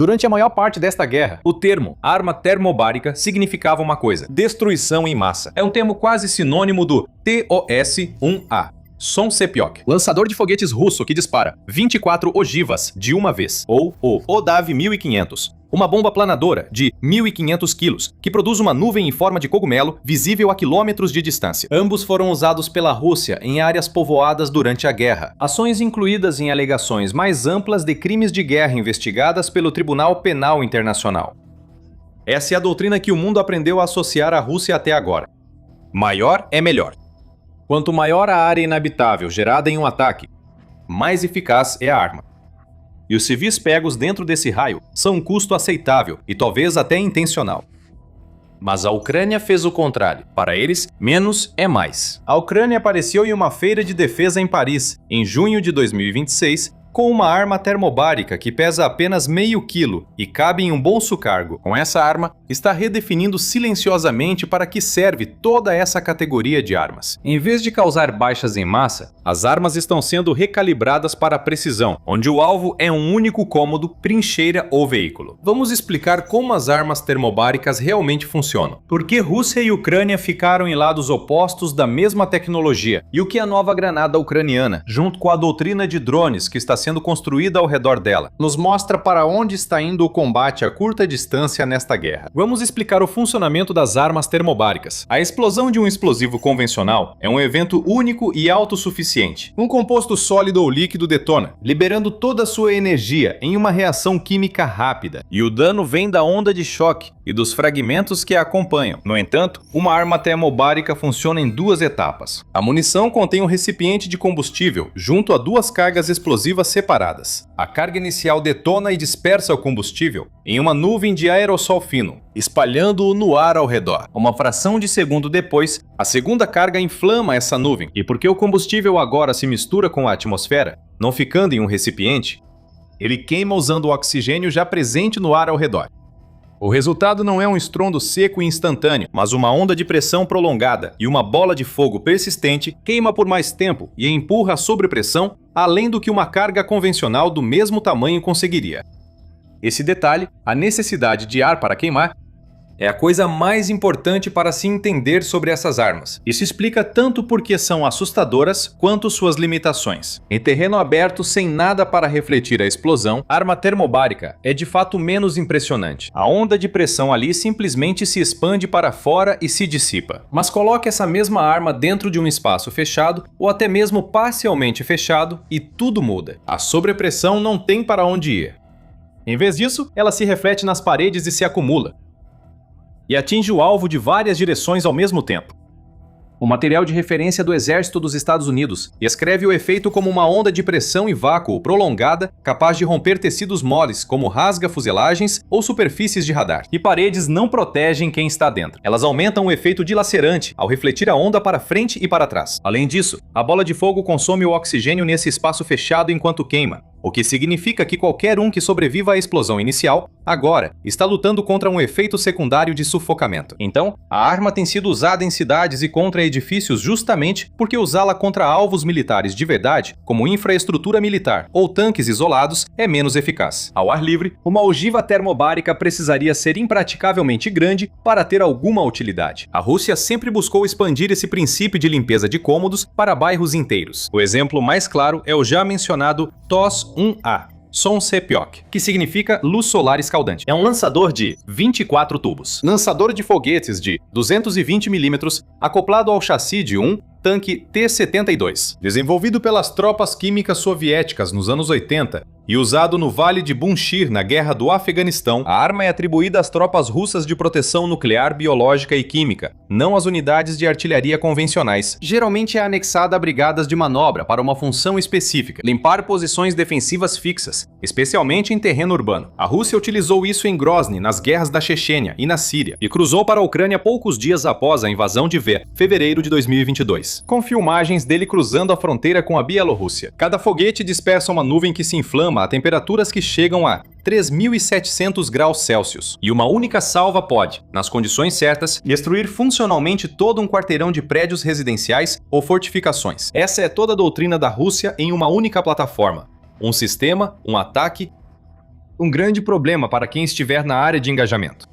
Durante a maior parte desta guerra, o termo arma termobárica significava uma coisa: destruição em massa. É um termo quase sinônimo do TOS-1A. Son Sepiok, lançador de foguetes russo que dispara 24 ogivas de uma vez, ou o Odav 1500, uma bomba planadora de 1.500 quilos, que produz uma nuvem em forma de cogumelo visível a quilômetros de distância. Ambos foram usados pela Rússia em áreas povoadas durante a guerra. Ações incluídas em alegações mais amplas de crimes de guerra investigadas pelo Tribunal Penal Internacional. Essa é a doutrina que o mundo aprendeu a associar à Rússia até agora. Maior é melhor. Quanto maior a área inabitável gerada em um ataque, mais eficaz é a arma. E os civis pegos dentro desse raio são um custo aceitável e talvez até intencional. Mas a Ucrânia fez o contrário. Para eles, menos é mais. A Ucrânia apareceu em uma feira de defesa em Paris, em junho de 2026, com uma arma termobárica que pesa apenas meio quilo e cabe em um bolso cargo. Com essa arma, está redefinindo silenciosamente para que serve toda essa categoria de armas. Em vez de causar baixas em massa, as armas estão sendo recalibradas para a precisão, onde o alvo é um único cômodo, trincheira ou veículo. Vamos explicar como as armas termobáricas realmente funcionam. Por que Rússia e Ucrânia ficaram em lados opostos da mesma tecnologia? E o que a nova granada ucraniana, junto com a doutrina de drones que está sendo construída ao redor dela, nos mostra para onde está indo o combate a curta distância nesta guerra. Vamos explicar o funcionamento das armas termobáricas. A explosão de um explosivo convencional é um evento único e autossuficiente. Um composto sólido ou líquido detona, liberando toda a sua energia em uma reação química rápida, e o dano vem da onda de choque e dos fragmentos que a acompanham. No entanto, uma arma termobárica funciona em duas etapas. A munição contém um recipiente de combustível junto a duas cargas explosivas separadas. A carga inicial detona e dispersa o combustível em uma nuvem de aerossol fino, espalhando-o no ar ao redor. Uma fração de segundo depois, a segunda carga inflama essa nuvem, e porque o combustível agora se mistura com a atmosfera, não ficando em um recipiente, ele queima usando o oxigênio já presente no ar ao redor. O resultado não é um estrondo seco e instantâneo, mas uma onda de pressão prolongada, e uma bola de fogo persistente queima por mais tempo e empurra a sobrepressão além do que uma carga convencional do mesmo tamanho conseguiria. Esse detalhe, a necessidade de ar para queimar, é a coisa mais importante para se entender sobre essas armas. Isso explica tanto porque são assustadoras quanto suas limitações. Em terreno aberto, sem nada para refletir a explosão, a arma termobárica é de fato menos impressionante. A onda de pressão ali simplesmente se expande para fora e se dissipa. Mas coloque essa mesma arma dentro de um espaço fechado ou até mesmo parcialmente fechado e tudo muda. A sobrepressão não tem para onde ir. Em vez disso, ela se reflete nas paredes e se acumula, e atinge o alvo de várias direções ao mesmo tempo. O material de referência do Exército dos Estados Unidos descreve o efeito como uma onda de pressão e vácuo prolongada capaz de romper tecidos moles, como rasga-fuselagens ou superfícies de radar. E paredes não protegem quem está dentro. Elas aumentam o efeito dilacerante ao refletir a onda para frente e para trás. Além disso, a bola de fogo consome o oxigênio nesse espaço fechado enquanto queima, o que significa que qualquer um que sobreviva à explosão inicial, agora, está lutando contra um efeito secundário de sufocamento. Então, a arma tem sido usada em cidades e contra edifícios justamente porque usá-la contra alvos militares de verdade, como infraestrutura militar ou tanques isolados, é menos eficaz. Ao ar livre, uma ogiva termobárica precisaria ser impraticavelmente grande para ter alguma utilidade. A Rússia sempre buscou expandir esse princípio de limpeza de cômodos para bairros inteiros. O exemplo mais claro é o já mencionado TOS-1A, Son Sepiok, que significa luz solar escaldante. É um lançador de 24 tubos. Lançador de foguetes de 220 mm, acoplado ao chassi de um tanque T-72. Desenvolvido pelas tropas químicas soviéticas nos anos 80 e usado no Vale de Bunshir na Guerra do Afeganistão, a arma é atribuída às tropas russas de proteção nuclear, biológica e química, não às unidades de artilharia convencionais. Geralmente é anexada a brigadas de manobra para uma função específica: limpar posições defensivas fixas, especialmente em terreno urbano. A Rússia utilizou isso em Grozny, nas guerras da Chechênia e na Síria, e cruzou para a Ucrânia poucos dias após a invasão de fevereiro de 2022. com filmagens dele cruzando a fronteira com a Bielorrússia. Cada foguete dispersa uma nuvem que se inflama a temperaturas que chegam a 3.700 graus Celsius. E uma única salva pode, nas condições certas, destruir funcionalmente todo um quarteirão de prédios residenciais ou fortificações. Essa é toda a doutrina da Rússia em uma única plataforma. Um sistema, um ataque Um grande problema para quem estiver na área de engajamento.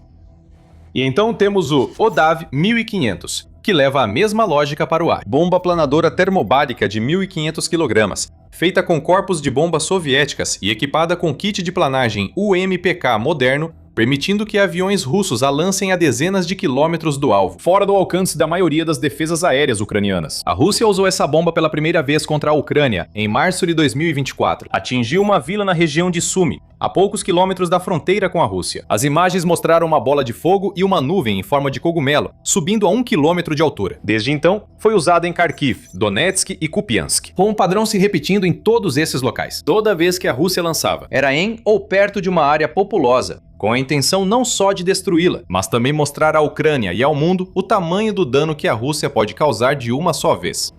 E então temos o ODAV 1500, que leva a mesma lógica para o ar. Bomba planadora termobárica de 1.500 kg, feita com corpos de bombas soviéticas e equipada com kit de planagem UMPK moderno, permitindo que aviões russos a lancem a dezenas de quilômetros do alvo, fora do alcance da maioria das defesas aéreas ucranianas. A Rússia usou essa bomba pela primeira vez contra a Ucrânia, em março de 2024. Atingiu uma vila na região de Sumy, a poucos quilômetros da fronteira com a Rússia. As imagens mostraram uma bola de fogo e uma nuvem em forma de cogumelo, subindo a 1 quilômetro de altura. Desde então, foi usada em Kharkiv, Donetsk e Kupiansk, com um padrão se repetindo em todos esses locais. Toda vez que a Rússia lançava, era em ou perto de uma área populosa, com a intenção não só de destruí-la, mas também mostrar à Ucrânia e ao mundo o tamanho do dano que a Rússia pode causar de uma só vez.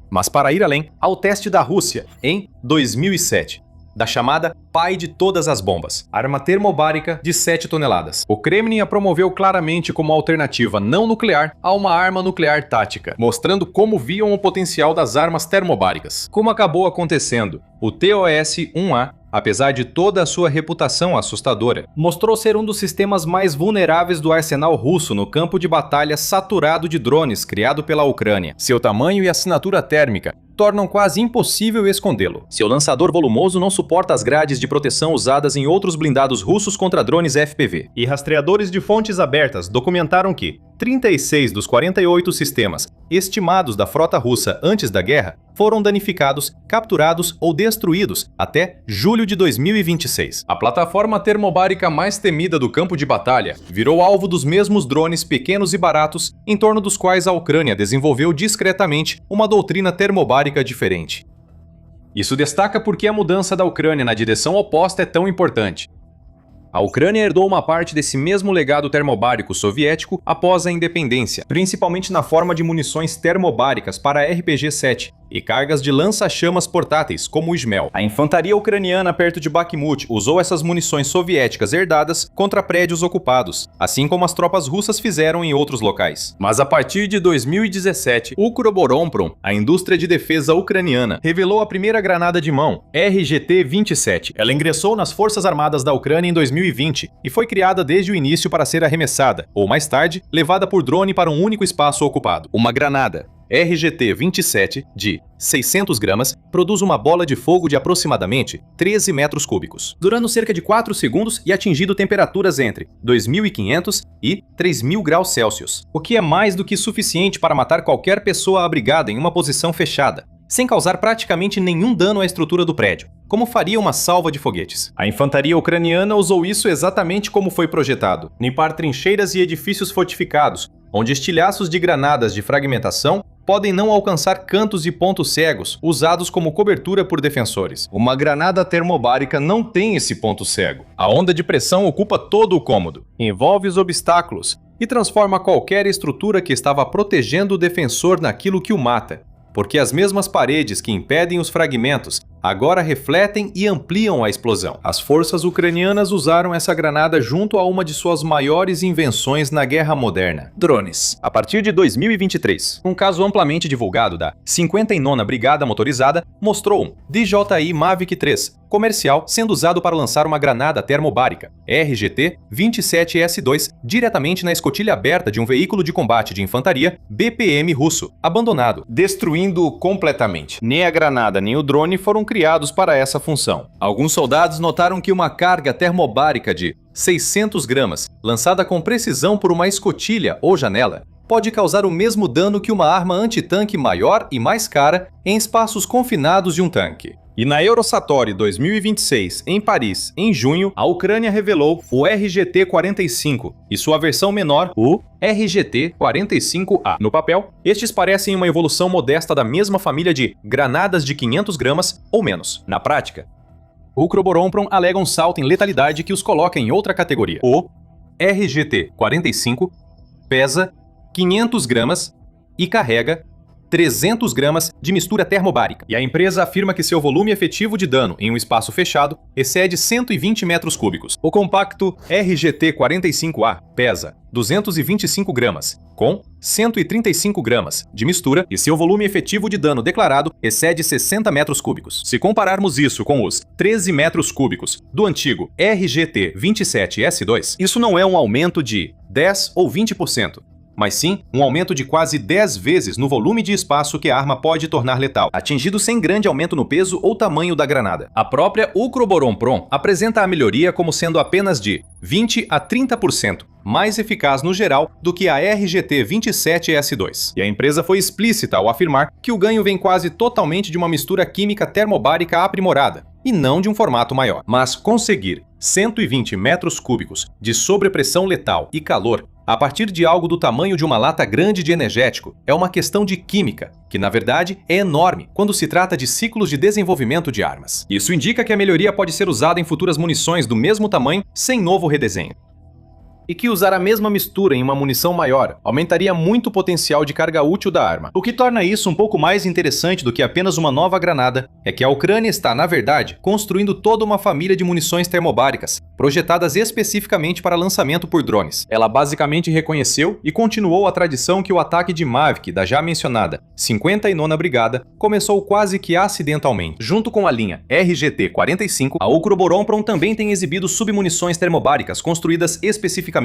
Mas para ir além, ao teste da Rússia, em 2007, da chamada pai de todas as bombas, arma termobárica de 7 toneladas. O Kremlin a promoveu claramente como alternativa não nuclear a uma arma nuclear tática, mostrando como viam o potencial das armas termobáricas. Como acabou acontecendo, o TOS-1A, apesar de toda a sua reputação assustadora, mostrou ser um dos sistemas mais vulneráveis do arsenal russo no campo de batalha saturado de drones criado pela Ucrânia. Seu tamanho e assinatura térmica tornam quase impossível escondê-lo. Seu lançador volumoso não suporta as grades de proteção usadas em outros blindados russos contra drones FPV. E rastreadores de fontes abertas documentaram que 36 dos 48 sistemas estimados da frota russa antes da guerra foram danificados, capturados ou destruídos até julho de 2026. A plataforma termobárica mais temida do campo de batalha virou alvo dos mesmos drones pequenos e baratos em torno dos quais a Ucrânia desenvolveu discretamente uma doutrina termobárica diferente. Isso destaca porque a mudança da Ucrânia na direção oposta é tão importante. A Ucrânia herdou uma parte desse mesmo legado termobárico soviético após a independência, principalmente na forma de munições termobáricas para RPG-7 e cargas de lança-chamas portáteis, como o Ishmael. A infantaria ucraniana perto de Bakhmut usou essas munições soviéticas herdadas contra prédios ocupados, assim como as tropas russas fizeram em outros locais. Mas a partir de 2017, Ukroboronprom, a indústria de defesa ucraniana, revelou a primeira granada de mão, RGT-27. Ela ingressou nas Forças Armadas da Ucrânia em 2020 e foi criada desde o início para ser arremessada, ou mais tarde, levada por drone para um único espaço ocupado. Uma granada RGT-27 de 600 gramas produz uma bola de fogo de aproximadamente 13 metros cúbicos, durando cerca de 4 segundos e atingindo temperaturas entre 2.500 e 3.000 graus Celsius, o que é mais do que suficiente para matar qualquer pessoa abrigada em uma posição fechada, sem causar praticamente nenhum dano à estrutura do prédio, como faria uma salva de foguetes. A infantaria ucraniana usou isso exatamente como foi projetado: limpar trincheiras e edifícios fortificados, onde estilhaços de granadas de fragmentação podem não alcançar cantos e pontos cegos, usados como cobertura por defensores. Uma granada termobárica não tem esse ponto cego. A onda de pressão ocupa todo o cômodo, envolve os obstáculos e transforma qualquer estrutura que estava protegendo o defensor naquilo que o mata, porque as mesmas paredes que impedem os fragmentos agora refletem e ampliam a explosão. As forças ucranianas usaram essa granada junto a uma de suas maiores invenções na guerra moderna: drones. A partir de 2023, um caso amplamente divulgado da 59ª Brigada Motorizada mostrou um DJI Mavic 3 comercial sendo usado para lançar uma granada termobárica, RGT-27S2, diretamente na escotilha aberta de um veículo de combate de infantaria BPM russo, abandonado, destruindo-o completamente. Nem a granada nem o drone foram criados para essa função. Alguns soldados notaram que uma carga termobárica de 600 gramas, lançada com precisão por uma escotilha ou janela, pode causar o mesmo dano que uma arma antitanque maior e mais cara em espaços confinados de um tanque. E na Eurosatory 2026, em Paris, em junho, a Ucrânia revelou o RGT-45 e sua versão menor, o RGT-45A. No papel, estes parecem uma evolução modesta da mesma família de granadas de 500 gramas ou menos. Na prática, o Ukroboronprom alega um salto em letalidade que os coloca em outra categoria. O RGT-45 pesa 500 gramas e carrega 300 gramas de mistura termobárica. E a empresa afirma que seu volume efetivo de dano em um espaço fechado excede 120 metros cúbicos. O compacto RGT-45A pesa 225 gramas, com 135 gramas de mistura, e seu volume efetivo de dano declarado excede 60 metros cúbicos. Se compararmos isso com os 13 metros cúbicos do antigo RGT-27S2, isso não é um aumento de 10 ou 20%. Mas sim um aumento de quase 10 vezes no volume de espaço que a arma pode tornar letal, atingido sem grande aumento no peso ou tamanho da granada. A própria Ukroboron Pron apresenta a melhoria como sendo apenas de 20 a 30% mais eficaz no geral do que a RGT-27S2. E a empresa foi explícita ao afirmar que o ganho vem quase totalmente de uma mistura química termobárica aprimorada, e não de um formato maior. Mas conseguir 120 metros cúbicos de sobrepressão letal e calor a partir de algo do tamanho de uma lata grande de energético é uma questão de química, que na verdade é enorme quando se trata de ciclos de desenvolvimento de armas. Isso indica que a melhoria pode ser usada em futuras munições do mesmo tamanho sem novo redesenho. E que usar a mesma mistura em uma munição maior aumentaria muito o potencial de carga útil da arma. O que torna isso um pouco mais interessante do que apenas uma nova granada é que a Ucrânia está, na verdade, construindo toda uma família de munições termobáricas, projetadas especificamente para lançamento por drones. Ela basicamente reconheceu e continuou a tradição que o ataque de Mavic da já mencionada 59ª Brigada começou quase que acidentalmente. Junto com a linha RGT-45, a Ukroboronpron também tem exibido submunições termobáricas construídas especificamente,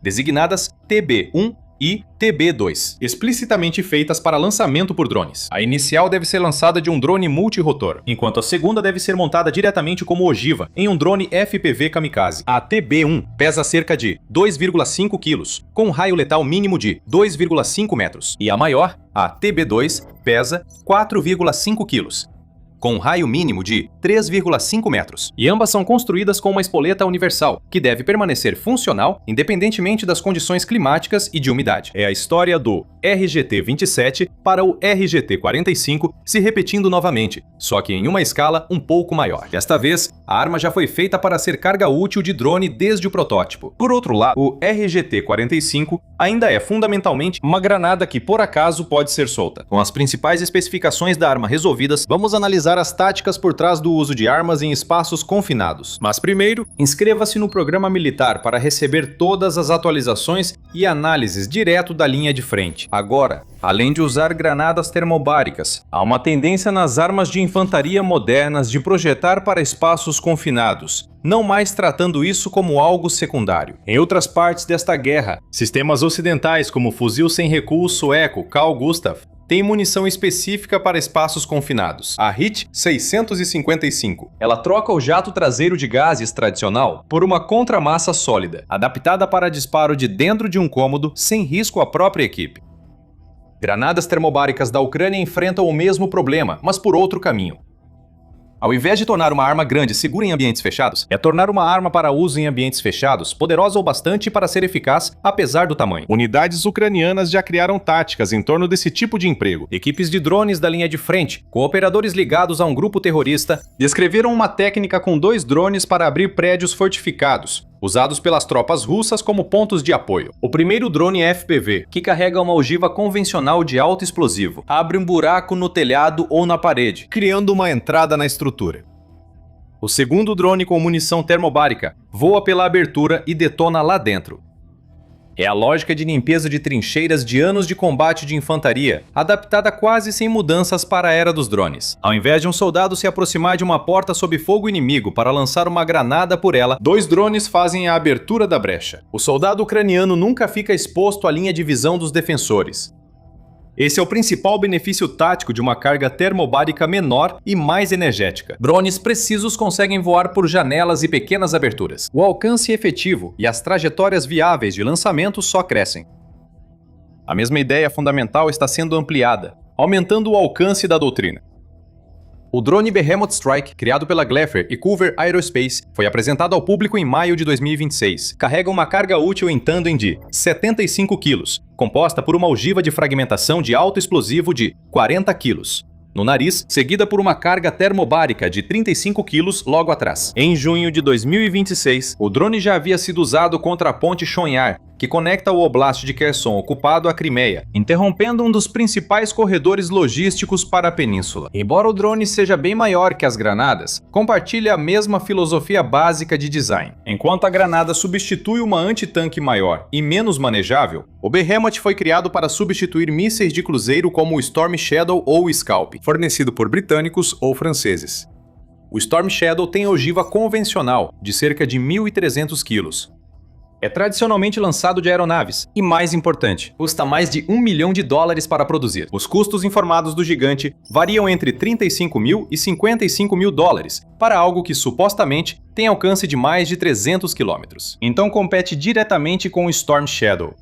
designadas TB1 e TB2, explicitamente feitas para lançamento por drones. A inicial deve ser lançada de um drone multirotor, enquanto a segunda deve ser montada diretamente como ogiva em um drone FPV kamikaze. A TB1 pesa cerca de 2,5 kg, com um raio letal mínimo de 2,5 metros, e a maior, a TB2, pesa 4,5 kg. Com um raio mínimo de 3,5 metros. E ambas são construídas com uma espoleta universal, que deve permanecer funcional independentemente das condições climáticas e de umidade. É a história do RGT-27 para o RGT-45 se repetindo novamente, só que em uma escala um pouco maior. Desta vez, a arma já foi feita para ser carga útil de drone desde o protótipo. Por outro lado, o RGT-45 ainda é fundamentalmente uma granada que por acaso pode ser solta. Com as principais especificações da arma resolvidas, vamos analisar as táticas por trás do uso de armas em espaços confinados. Mas primeiro, inscreva-se no programa militar para receber todas as atualizações e análises direto da linha de frente. Agora, além de usar granadas termobáricas, há uma tendência nas armas de infantaria modernas de projetar para espaços confinados, não mais tratando isso como algo secundário. Em outras partes desta guerra, sistemas ocidentais como o fuzil sem recuo sueco Carl Gustaf tem munição específica para espaços confinados, a HIT 655. Ela troca o jato traseiro de gases tradicional por uma contramassa sólida, adaptada para disparo de dentro de um cômodo sem risco à própria equipe. Granadas termobáricas da Ucrânia enfrentam o mesmo problema, mas por outro caminho. Ao invés de tornar uma arma grande segura em ambientes fechados, é tornar uma arma para uso em ambientes fechados poderosa o bastante para ser eficaz, apesar do tamanho. Unidades ucranianas já criaram táticas em torno desse tipo de emprego. Equipes de drones da linha de frente, com operadores ligados a um grupo terrorista, descreveram uma técnica com 2 drones para abrir prédios fortificados, usados pelas tropas russas como pontos de apoio. O primeiro drone FPV, que carrega uma ogiva convencional de alto explosivo, abre um buraco no telhado ou na parede, criando uma entrada na estrutura. O segundo drone com munição termobárica voa pela abertura e detona lá dentro. É a lógica de limpeza de trincheiras de anos de combate de infantaria, adaptada quase sem mudanças para a era dos drones. Ao invés de um soldado se aproximar de uma porta sob fogo inimigo para lançar uma granada por ela, 2 drones fazem a abertura da brecha. O soldado ucraniano nunca fica exposto à linha de visão dos defensores. Esse é o principal benefício tático de uma carga termobárica menor e mais energética. Drones precisos conseguem voar por janelas e pequenas aberturas. O alcance efetivo e as trajetórias viáveis de lançamento só crescem. A mesma ideia fundamental está sendo ampliada, aumentando o alcance da doutrina. O drone Behemoth Strike, criado pela Gleffer e Culver Aerospace, foi apresentado ao público em maio de 2026. Carrega uma carga útil em tandem de 75 kg, composta por uma ogiva de fragmentação de alto explosivo de 40 kg. No nariz, seguida por uma carga termobárica de 35 kg logo atrás. Em junho de 2026, o drone já havia sido usado contra a ponte Chonyar, que conecta o Oblast de Kherson ocupado à Crimeia, interrompendo um dos principais corredores logísticos para a península. Embora o drone seja bem maior que as granadas, compartilha a mesma filosofia básica de design. Enquanto a granada substitui uma antitanque maior e menos manejável, o Behemoth foi criado para substituir mísseis de cruzeiro como o Storm Shadow ou o Scalp, fornecido por britânicos ou franceses. O Storm Shadow tem ogiva convencional, de cerca de 1.300 kg. É tradicionalmente lançado de aeronaves, e mais importante, custa mais de $1 milhão para produzir. Os custos informados do gigante variam entre $35 mil e $55 mil, para algo que supostamente tem alcance de mais de 300 km. Então compete diretamente com o Storm Shadow.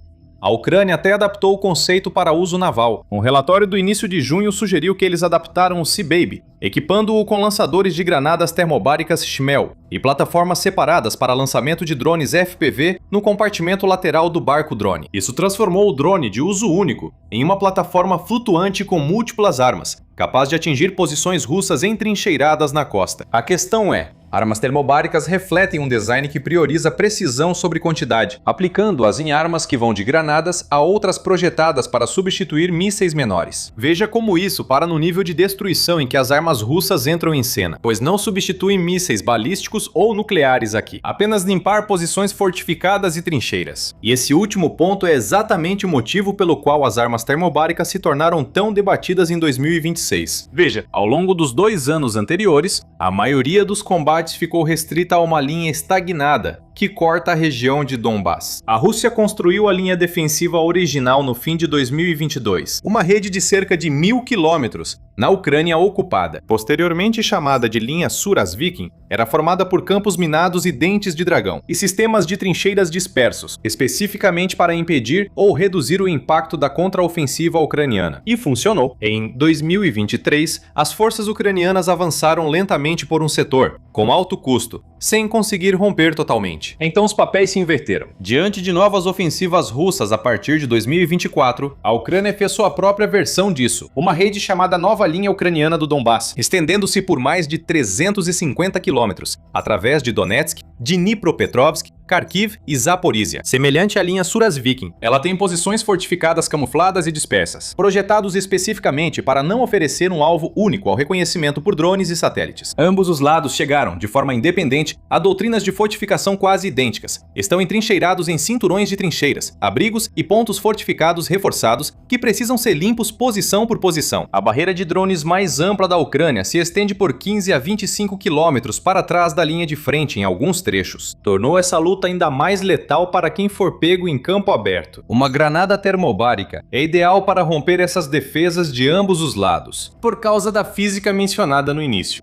A Ucrânia até adaptou o conceito para uso naval. Um relatório do início de junho sugeriu que eles adaptaram o Sea Baby, equipando-o com lançadores de granadas termobáricas Shmel e plataformas separadas para lançamento de drones FPV no compartimento lateral do barco drone. Isso transformou o drone de uso único em uma plataforma flutuante com múltiplas armas, capaz de atingir posições russas entrincheiradas na costa. A questão é: armas termobáricas refletem um design que prioriza precisão sobre quantidade, aplicando-as em armas que vão de granadas a outras projetadas para substituir mísseis menores. Veja como isso para no nível de destruição em que as armas russas entram em cena, pois não substituem mísseis balísticos ou nucleares aqui, apenas limpar posições fortificadas e trincheiras. E esse último ponto é exatamente o motivo pelo qual as armas termobáricas se tornaram tão debatidas em 2026. Veja, ao longo dos 2 anos anteriores, a maioria dos combates ficou restrita a uma linha estagnada que corta a região de Donbass. A Rússia construiu a linha defensiva original no fim de 2022, uma rede de cerca de 1.000 quilômetros na Ucrânia ocupada. Posteriormente chamada de linha Suras-Viking, era formada por campos minados e dentes de dragão, e sistemas de trincheiras dispersos, especificamente para impedir ou reduzir o impacto da contraofensiva ucraniana. E funcionou. Em 2023, as forças ucranianas avançaram lentamente por um setor, com alto custo, sem conseguir romper totalmente. Então os papéis se inverteram. Diante de novas ofensivas russas a partir de 2024, a Ucrânia fez sua própria versão disso, uma rede chamada Nova Linha Ucraniana do Donbass, estendendo-se por mais de 350 quilômetros, através de Donetsk, Dnipropetrovsk, Kharkiv e Zaporizhia. Semelhante à linha Suras-Viking, ela tem posições fortificadas camufladas e dispersas, projetados especificamente para não oferecer um alvo único ao reconhecimento por drones e satélites. Ambos os lados chegaram, de forma independente, a doutrinas de fortificação quase idênticas. Estão entrincheirados em cinturões de trincheiras, abrigos e pontos fortificados reforçados que precisam ser limpos posição por posição. A barreira de drones mais ampla da Ucrânia se estende por 15 a 25 quilômetros para trás da linha de frente em alguns trechos. Tornou essa luta ainda mais letal para quem for pego em campo aberto. Uma granada termobárica é ideal para romper essas defesas de ambos os lados, por causa da física mencionada no início.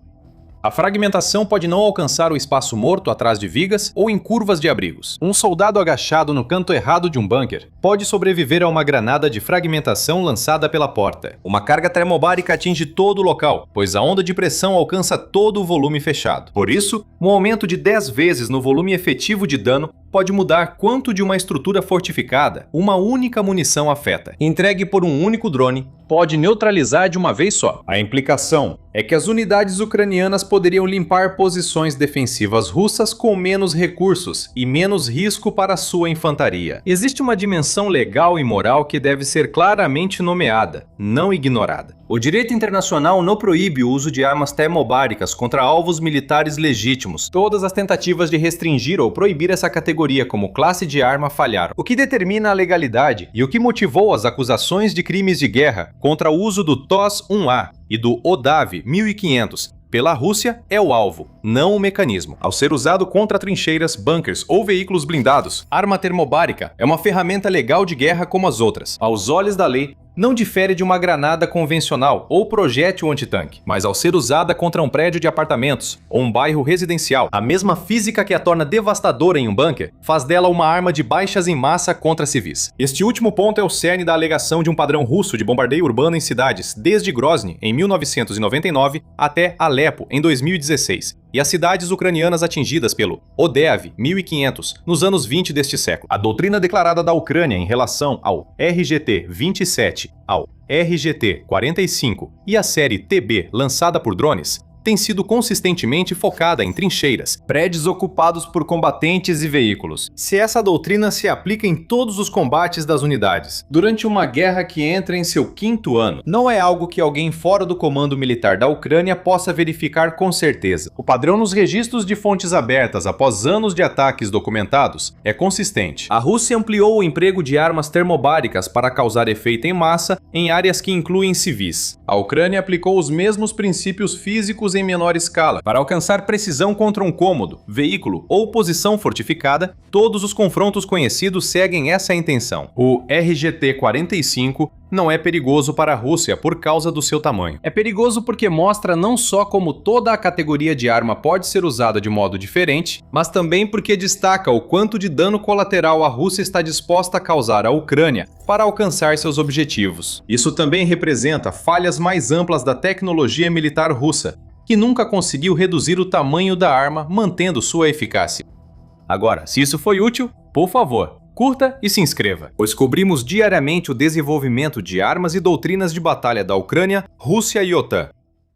A fragmentação pode não alcançar o espaço morto atrás de vigas ou em curvas de abrigos. Um soldado agachado no canto errado de um bunker pode sobreviver a uma granada de fragmentação lançada pela porta. Uma carga termobárica atinge todo o local, pois a onda de pressão alcança todo o volume fechado. Por isso, um aumento de 10 vezes no volume efetivo de dano pode mudar quanto de uma estrutura fortificada uma única munição afeta. Entregue por um único drone, pode neutralizar de uma vez só. A implicação é que as unidades ucranianas poderiam limpar posições defensivas russas com menos recursos e menos risco para sua infantaria. Existe uma dimensão legal e moral que deve ser claramente nomeada, não ignorada. O direito internacional não proíbe o uso de armas termobáricas contra alvos militares legítimos. Todas as tentativas de restringir ou proibir essa categoria como classe de arma falharam. O que determina a legalidade e o que motivou as acusações de crimes de guerra contra o uso do TOS-1A e do ODAV 1500 pela Rússia é o alvo, não o mecanismo. Ao ser usado contra trincheiras, bunkers ou veículos blindados, arma termobárica é uma ferramenta legal de guerra como as outras. Aos olhos da lei, não difere de uma granada convencional ou projétil antitanque, mas ao ser usada contra um prédio de apartamentos ou um bairro residencial, a mesma física que a torna devastadora em um bunker faz dela uma arma de baixas em massa contra civis. Este último ponto é o cerne da alegação de um padrão russo de bombardeio urbano em cidades, desde Grozny, em 1999, até Alepo, em 2016, e as cidades ucranianas atingidas pelo ODEV 1500 nos anos 20 deste século. A doutrina declarada da Ucrânia em relação ao RGT-27, ao RGT-45 e a série TB lançada por drones tem sido consistentemente focada em trincheiras, prédios ocupados por combatentes e veículos. Se essa doutrina se aplica em todos os combates das unidades, durante uma guerra que entra em seu 5º ano, não é algo que alguém fora do comando militar da Ucrânia possa verificar com certeza. O padrão nos registros de fontes abertas após anos de ataques documentados é consistente. A Rússia ampliou o emprego de armas termobáricas para causar efeito em massa em áreas que incluem civis. A Ucrânia aplicou os mesmos princípios físicos em menor escala. Para alcançar precisão contra um cômodo, veículo ou posição fortificada, todos os confrontos conhecidos seguem essa intenção. O RGT-45 não é perigoso para a Rússia por causa do seu tamanho. É perigoso porque mostra não só como toda a categoria de arma pode ser usada de modo diferente, mas também porque destaca o quanto de dano colateral a Rússia está disposta a causar à Ucrânia para alcançar seus objetivos. Isso também representa falhas mais amplas da tecnologia militar russa, que nunca conseguiu reduzir o tamanho da arma mantendo sua eficácia. Agora, se isso foi útil, por favor, curta e se inscreva, pois cobrimos diariamente o desenvolvimento de armas e doutrinas de batalha da Ucrânia, Rússia e OTAN.